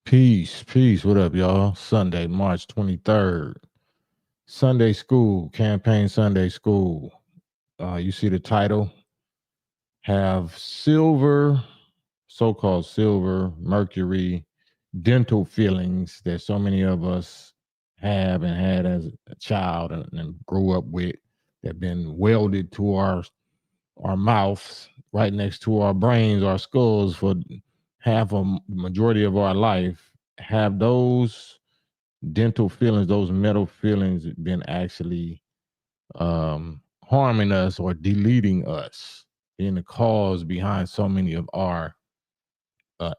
Peace, peace. What up, y'all? Sunday, March 23rd. Sunday school, campaign Sunday school. You see the title? Have silver, so called silver, mercury, dental fillings that so many of us have and had as a child and grew up with that been welded to our mouths right next to our brains, our skulls for half a majority of our life. Have those dental fillings, those metal fillings, been actually harming us or deleting us, being the cause behind so many of our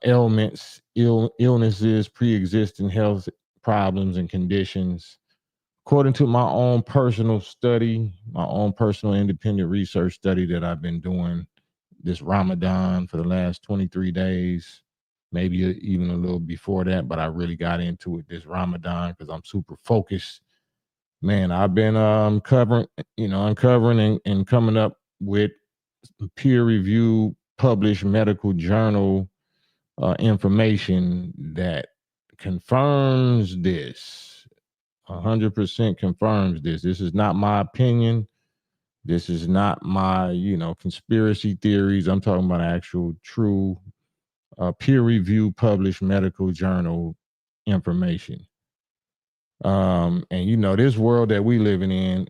ailments, illnesses, pre-existing health problems and conditions. According to my own personal study, my own personal independent research study that I've been doing this Ramadan for the last 23 days, maybe even a little before that, but I really got into it this Ramadan because I'm super focused. Man, I've been uncovering and coming up with peer reviewed, published medical journal information that confirms this. 100% confirms this. This is not my opinion. This is not my, conspiracy theories. I'm talking about actual, true, peer-reviewed, published medical journal information. And this world that we living in,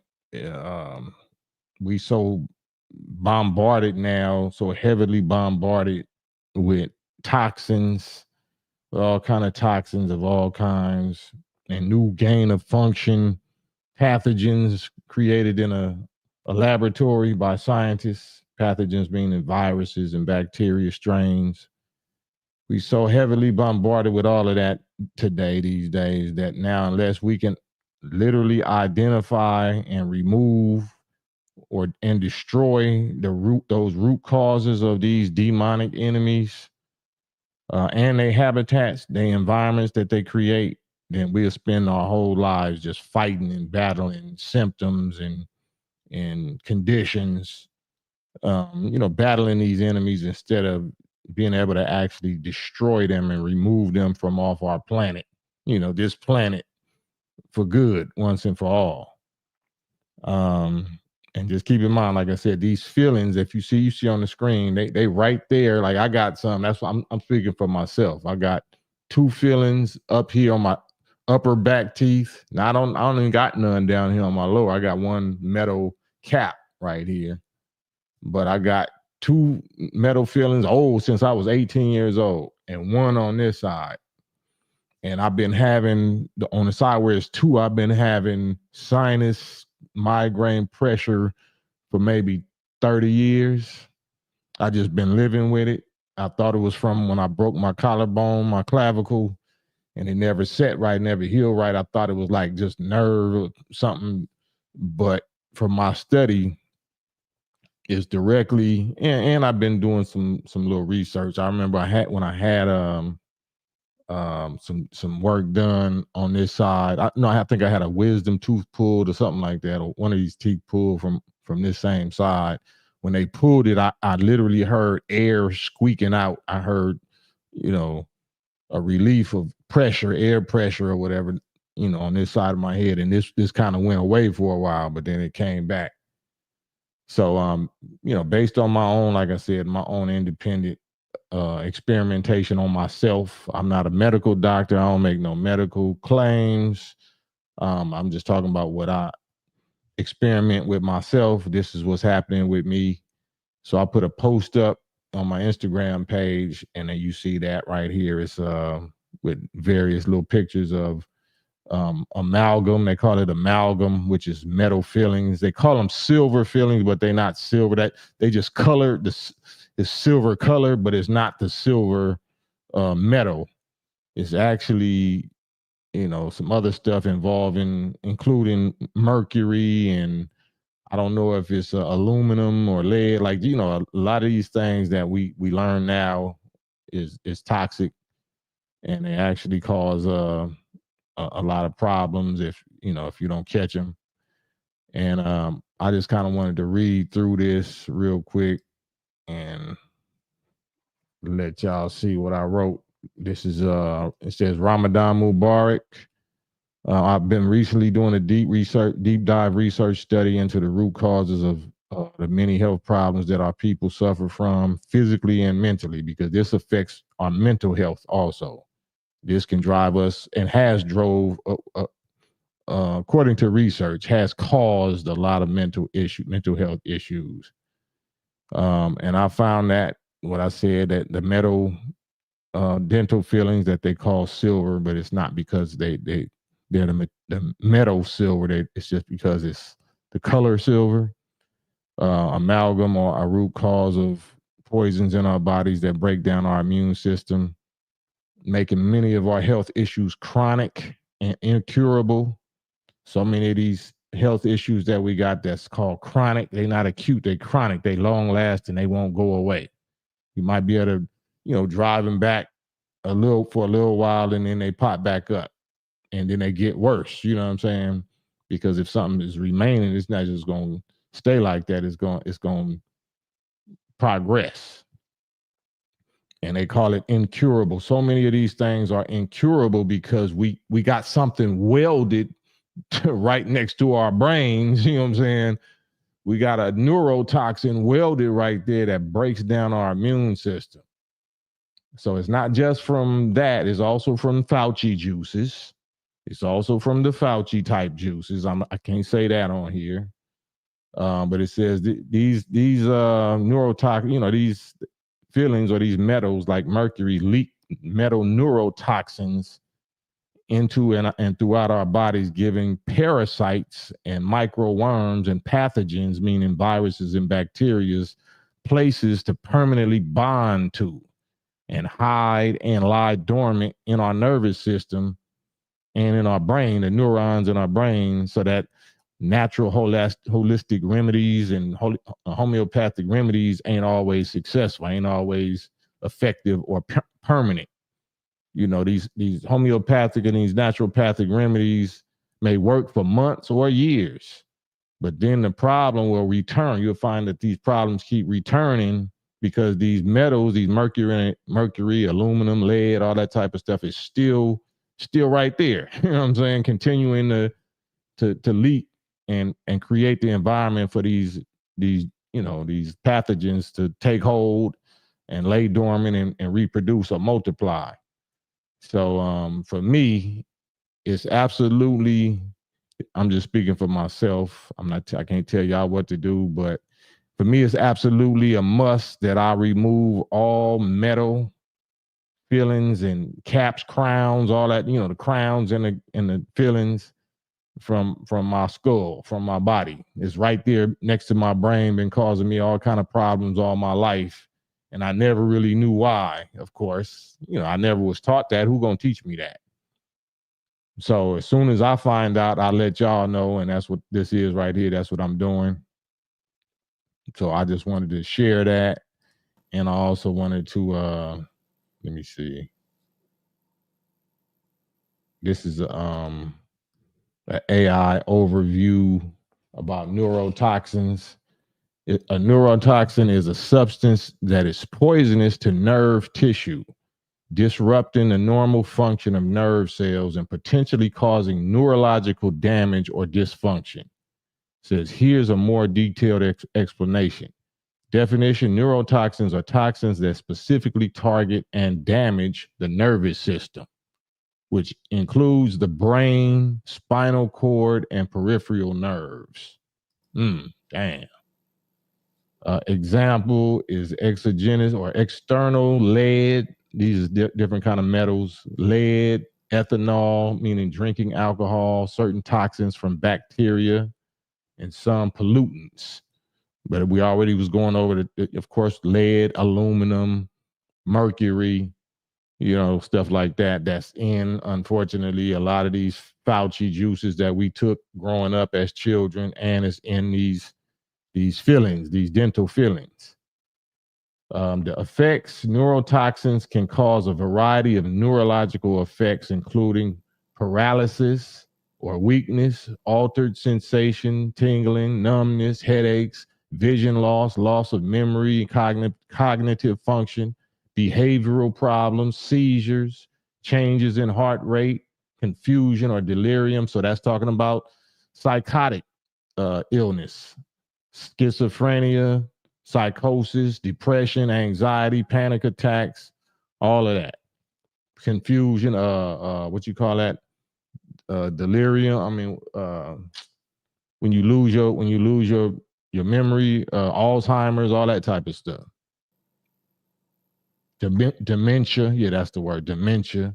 we so bombarded now, so heavily bombarded with toxins, all kind of toxins of all kinds, and new gain of function pathogens created in a laboratory by scientists, pathogens being the viruses and bacteria strains. We so heavily bombarded with all of that today, these days, that now unless we can literally identify and remove and destroy those root causes of these demonic enemies and their habitats, their environments that they create, then we'll spend our whole lives just fighting and battling symptoms and conditions, battling these enemies instead of being able to actually destroy them and remove them from off our planet, this planet for good once and for all. And just keep in mind, like I said, these feelings, if you see on the screen, they right there. Like I got some. That's what I'm speaking for myself. I got two feelings up here on my upper back teeth. Now I don't even got none down here on my lower. I got one metal cap right here, but I got two metal fillings old since I was 18 years old, and one on this side. And I've been having on the side where it's two. I've been having sinus migraine pressure for maybe 30 years. I just been living with it. I thought it was from when I broke my collarbone, my clavicle, and it never set right, never healed right. I thought it was like just nerve or something. But from my study, it's directly, and I've been doing some little research. I remember I had some work done on this side. I think I had a wisdom tooth pulled or something like that, or one of these teeth pulled from this same side. When they pulled it, I literally heard air squeaking out. I heard, a relief of pressure, air pressure or whatever, on this side of my head. And this kind of went away for a while, but then it came back. So based on my own, like I said, my own independent experimentation on myself. I'm not a medical doctor. I don't make no medical claims. I'm just talking about what I experiment with myself. This is what's happening with me. So I put a post up on my Instagram page, and then you see that right here. It's with various little pictures of amalgam. They call it amalgam, which is metal fillings. They call them silver fillings, but they're not silver. That they just colored this is silver color, but it's not the silver metal. It's actually, some other stuff including mercury, and I don't know if it's aluminum or lead. Like, a lot of these things that we learn now is toxic, and they actually cause a lot of problems if you don't catch them. And I just kind of wanted to read through this real quick and let y'all see what I wrote. This is it says Ramadan Mubarak. I've been recently doing a deep dive research study into the root causes of the many health problems that our people suffer from physically and mentally, because this affects our mental health also. This can drive us and has drove, according to research, has caused a lot of mental health issues. And I found that what I said, that the metal dental fillings that they call silver, but it's not because they're the metal silver. It's just because it's the color silver. Amalgam are a root cause of poisons in our bodies that break down our immune system, making many of our health issues chronic and incurable. So many of these health issues that we got that's called chronic, they're not acute, they chronic, they long last and they won't go away. You might be able to, driving back for a little while and then they pop back up and then they get worse. You know what I'm saying? Because if something is remaining, it's not just going to stay like that. It's going to progress. And they call it incurable. So many of these things are incurable because we got something welded right next to our brains. You know what I'm saying? We got a neurotoxin welded right there that breaks down our immune system. So it's not just from that. It's also from FAUCI juices. It's also from the FAUCI-type juices. I can't say that on here. But it says these neurotoxins, these fillings or these metals like mercury leak metal neurotoxins into and throughout our bodies, giving parasites and microworms and pathogens, meaning viruses and bacteria, places to permanently bond to and hide and lie dormant in our nervous system and in our brain, the neurons in our brain, so that natural holistic remedies and homeopathic remedies ain't always successful, ain't always effective or permanent. These homeopathic and these naturopathic remedies may work for months or years, but then the problem will return. You'll find that these problems keep returning because these metals, these mercury, aluminum, lead, all that type of stuff is still right there. You know what I'm saying? Continuing to leak and create the environment for these pathogens to take hold and lay dormant and reproduce or multiply. So for me, it's absolutely, I'm just speaking for myself. I can't tell y'all what to do, but for me, it's absolutely a must that I remove all metal fillings and caps, crowns, all that, the crowns and the fillings from my skull, from my body. It's right there next to my brain, been causing me all kind of problems all my life. And I never really knew why, of course. I never was taught that. Who gonna teach me that? So as soon as I find out, I'll let y'all know. And that's what this is right here. That's what I'm doing. So I just wanted to share that. And I also wanted to, let me see. This is an AI overview about neurotoxins. A neurotoxin is a substance that is poisonous to nerve tissue, disrupting the normal function of nerve cells and potentially causing neurological damage or dysfunction. It says, here's a more detailed explanation. Definition: neurotoxins are toxins that specifically target and damage the nervous system, which includes the brain, spinal cord, and peripheral nerves. Damn. Example is exogenous or external lead. These are different kind of metals. Lead, ethanol, meaning drinking alcohol, certain toxins from bacteria, and some pollutants. But we already was going over of course, lead, aluminum, mercury, stuff like that. That's in, unfortunately, a lot of these FAUCI juices that we took growing up as children, and it's in these fillings, these dental fillings. The effects: neurotoxins can cause a variety of neurological effects, including paralysis or weakness, altered sensation, tingling, numbness, headaches, vision loss, loss of memory, cognitive function, behavioral problems, seizures, changes in heart rate, confusion or delirium. So that's talking about psychotic illness, schizophrenia, psychosis, depression, anxiety, panic attacks, all of that. Confusion, what you call that? Delirium. I mean, when you lose your memory, Alzheimer's, all that type of stuff. Dementia, yeah, that's the word, dementia.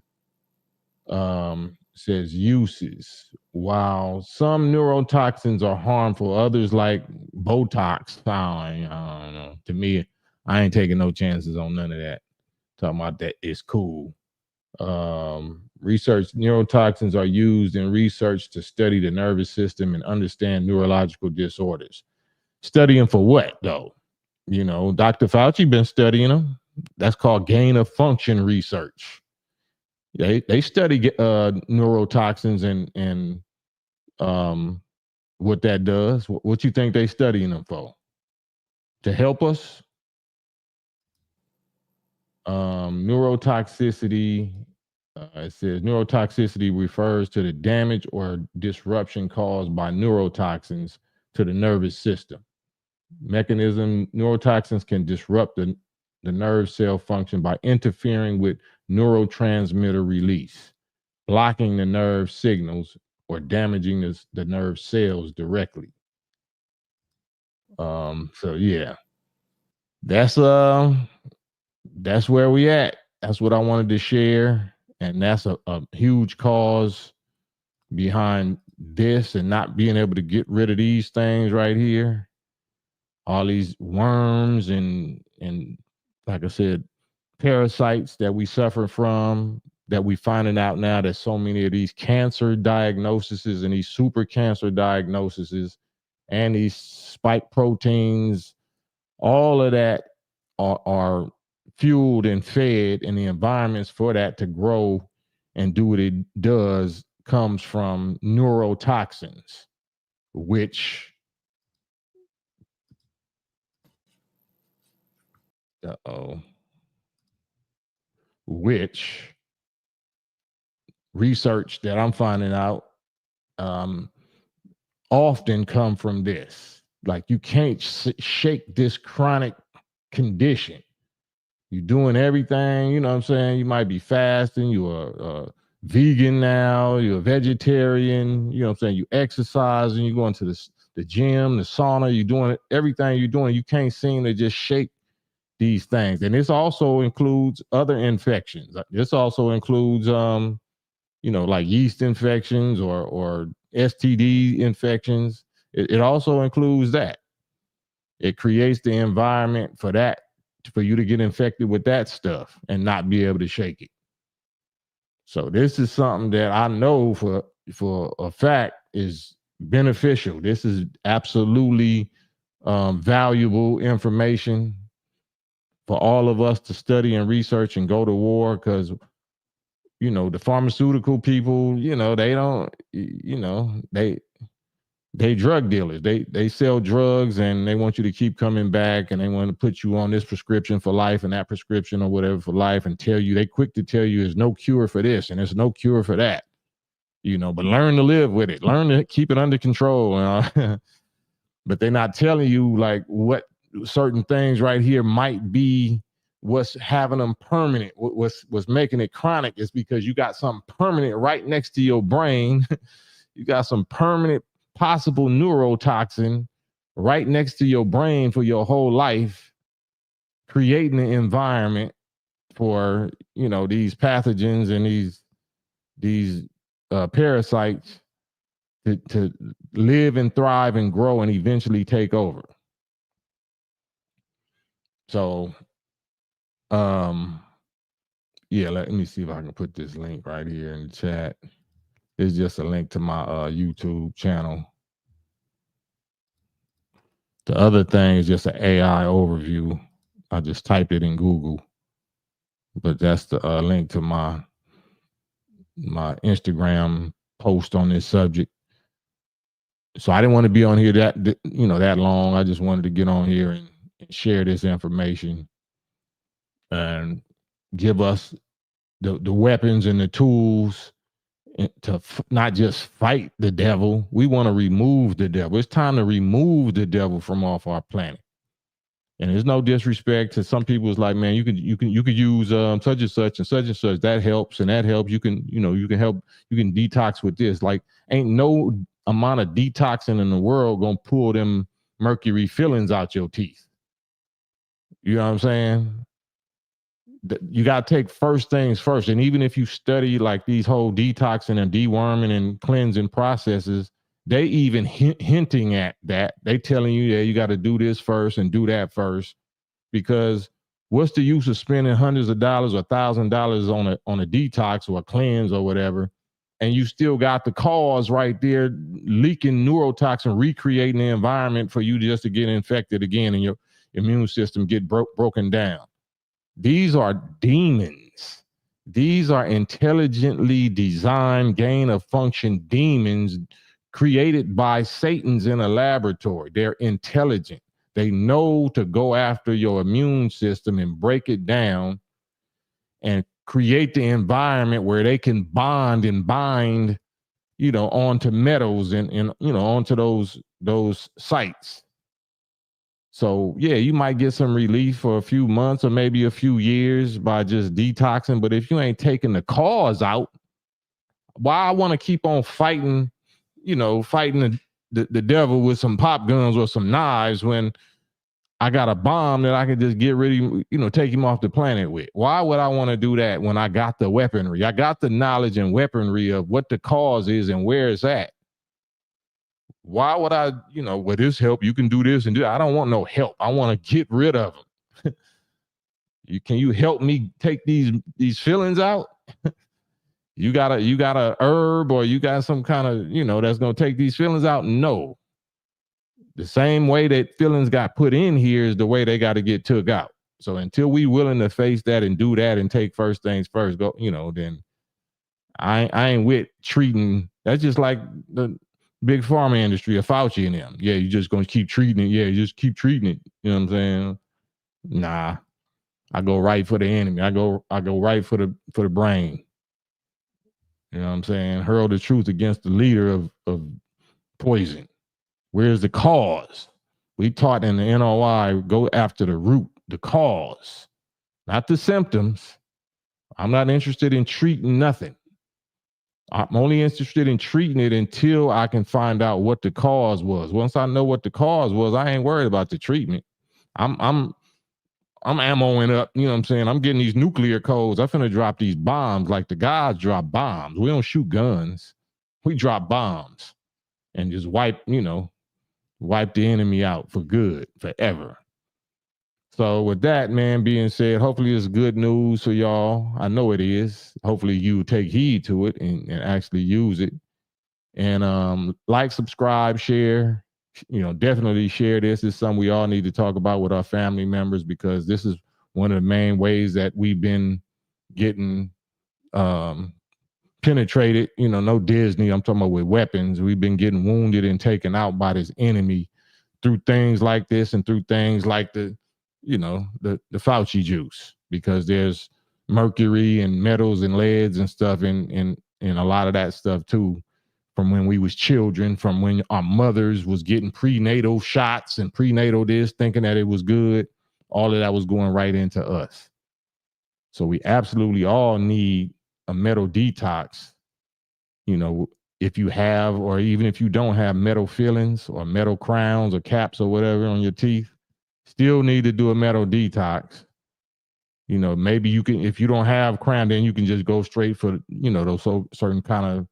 Says uses. While some neurotoxins are harmful, others like Botox, I don't know. To me, I ain't taking no chances on none of that. Talking about that is cool. Research neurotoxins are used in research to study the nervous system and understand neurological disorders. Studying for what though? You know, Dr. Fauci been studying them. That's called gain of function research. They study neurotoxins and what that does. What you think they studying them for? To help us? Neurotoxicity. It says neurotoxicity refers to the damage or disruption caused by neurotoxins to the nervous system. Mechanism: neurotoxins can disrupt the nerve cell function by interfering with neurotransmitter release, blocking the nerve signals, or damaging the nerve cells directly. So yeah, that's where we at. That's what I wanted to share, and that's a huge cause behind this and not being able to get rid of these things right here. All these worms and like I said, parasites that we suffer from, that we finding out now that so many of these cancer diagnoses and these super cancer diagnoses and these spike proteins, all of that are fueled and fed, and the environments for that to grow and do what it does comes from neurotoxins, which which research that I'm finding out often come from this. Like you can't shake this chronic condition. You're doing everything, you know what I'm saying? You might be fasting, you're a vegan now, you're a vegetarian, you know what I'm saying? You exercising, you're going to the gym, the sauna, you're doing everything you're doing. You can't seem to just shake these things. And this also includes other infections. This also includes like yeast infections or STD infections. It also includes that. It creates the environment for that, for you to get infected with that stuff and not be able to shake it. So this is something that I know for a fact is beneficial. This is absolutely valuable information for all of us to study and research and go to war, because the pharmaceutical people, they don't, they drug dealers. They sell drugs and they want you to keep coming back, and they want to put you on this prescription for life and that prescription or whatever for life, and they quick to tell you there's no cure for this and there's no cure for that, but learn to live with it, learn to keep it under control. But they're not telling you like what certain things right here might be what's having them permanent. What's making it chronic is because you got something permanent right next to your brain. You got some permanent possible neurotoxin right next to your brain for your whole life, creating an environment for these pathogens and these parasites to live and thrive and grow and eventually take over. So let me see if I can put this link right here in the chat. It's just a link to my YouTube channel. The other thing is just an AI overview. I just typed it in Google, but that's the link to my Instagram post on this subject. So I didn't want to be on here that long. I just wanted to get on here and share this information. And give us the weapons and the tools to not just fight the devil. We want to remove the devil. It's time to remove the devil from off our planet. And there's no disrespect to some people. It's like, man, you could use such and such and such and such. That helps and that helps. You can help. You can detox with this. Like, ain't no amount of detoxing in the world gonna pull them mercury fillings out your teeth. You know what I'm saying? You got to take first things first. And even if you study like these whole detoxing and deworming and cleansing processes, they even hinting at that. They telling you, yeah, you got to do this first and do that first, because what's the use of spending hundreds of dollars or $1,000 on a detox or a cleanse or whatever, and you still got the cause right there, leaking neurotoxin, recreating the environment for you just to get infected again and your immune system get broken down. These are demons. These are intelligently designed gain of function demons created by Satan's in a laboratory. They're intelligent. They know to go after your immune system and break it down and create the environment where they can bond and bind, onto metals and onto those sites. So yeah, you might get some relief for a few months or maybe a few years by just detoxing. But if you ain't taking the cause out, why I want to keep on fighting, fighting the devil with some pop guns or some knives when I got a bomb that I can just get rid of, take him off the planet with? Why would I want to do that when I got the weaponry? I got the knowledge and weaponry of what the cause is and where it's at. Why would I, with this help, you can do this and do that? I don't want no help. I want to get rid of them. Can you help me take these feelings out? You got a herb or you got some kind of, that's going to take these feelings out? No. The same way that feelings got put in here is the way they got to get took out. So until we willing to face that and do that and take first things first, go, then I ain't with treating. That's just like the big pharma industry of Fauci and them. Yeah, you just going to keep treating it. Yeah, you just keep treating it. You know what I'm saying? Nah, I go right for the enemy. I go right for the brain. You know what I'm saying? Hurl the truth against the leader of poison. Where's the cause? We taught in the NOI, go after the root, the cause, not the symptoms. I'm not interested in treating nothing. I'm only interested in treating it until I can find out what the cause was. Once I know what the cause was, I ain't worried about the treatment. I'm ammoing up, you know what I'm saying? I'm getting these nuclear codes. I'm finna drop these bombs like the gods drop bombs. We don't shoot guns. We drop bombs and just wipe the enemy out for good, forever. So with that, man, being said, hopefully it's good news for y'all. I know it is. Hopefully you take heed to it and actually use it. And like, subscribe, share. Definitely share this. This is something we all need to talk about with our family members, because this is one of the main ways that we've been getting penetrated. No Disney. I'm talking about with weapons. We've been getting wounded and taken out by this enemy through things like this and through things like the Fauci juice, because there's mercury and metals and leads and stuff in a lot of that stuff too, from when we was children, from when our mothers was getting prenatal shots and prenatal this, thinking that it was good. All of that was going right into us. So we absolutely all need a metal detox. If you have, or even if you don't have metal fillings or metal crowns or caps or whatever on your teeth, still need to do a metal detox. Maybe you can, if you don't have crown, then you can just go straight for, those certain kind of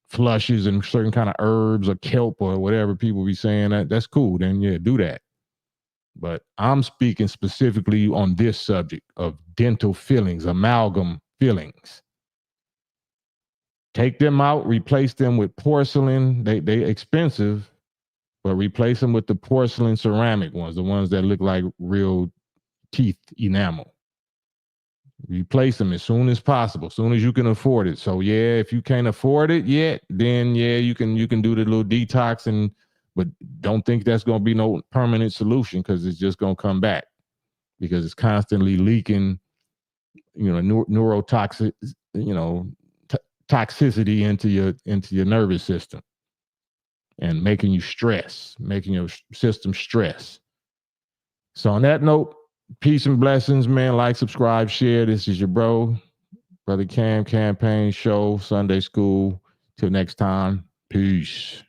flushes and certain kind of herbs or kelp or whatever people be saying. That's cool. Then yeah, do that. But I'm speaking specifically on this subject of dental fillings, amalgam fillings. Take them out, replace them with porcelain. They expensive, but replace them with the porcelain ceramic ones, the ones that look like real teeth enamel. Replace them as soon as possible, as soon as you can afford it. So yeah, if you can't afford it yet, then yeah, you can do the little detox, but don't think that's going to be no permanent solution, because it's just going to come back, because it's constantly leaking neurotoxic, toxicity into your nervous system, and making you stress, making your system stress. So on that note, peace and blessings, man. Like, subscribe, share. This is your brother Cam, KAM-PAIN show, Sunday school. Till next time, peace.